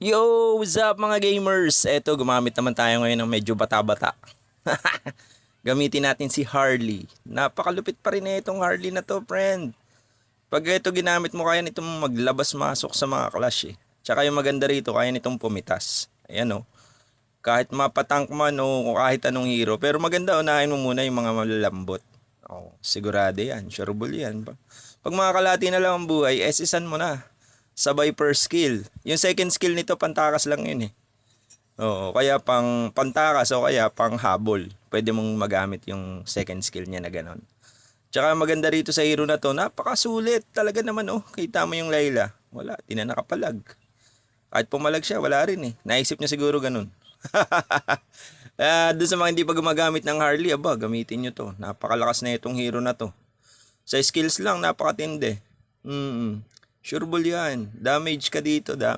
Yo, what's up mga gamers? Eto, gumamit naman tayo ngayon ng medyo bata-bata. Gamitin natin si Harley. Napakalupit pa rin itong Harley na to, friend. Pag ito ginamit mo, kaya nitong maglabas-masok sa mga clash eh. Tsaka yung maganda rito, kaya nitong pumitas. Ayan o. Kahit mapatank man o kahit anong hero. Pero maganda, unahin mo muna yung mga malalambot. Oh, sigurado yan. Sureable yan. Pag mga kalati na lang ang buhay, SS-an mo na. Sabay per skill. Yung second skill nito, pantakas lang yun eh. Oo, kaya pang pantakas o kaya pang habol. Pwede mong magamit yung second skill niya na ganon. Tsaka maganda rito sa hero na to, napakasulit. Talaga naman oh, kita mo yung Layla. Wala, di na nakapalag. Kahit pumalag siya, wala rin eh. Naisip niya siguro ganun. Doon sa mga hindi pa gumagamit ng Harley, aba, gamitin nyo to. Napakalakas na itong hero na to. Sa skills lang, napakatindi. Sureable yan. Damage ka dito, damage.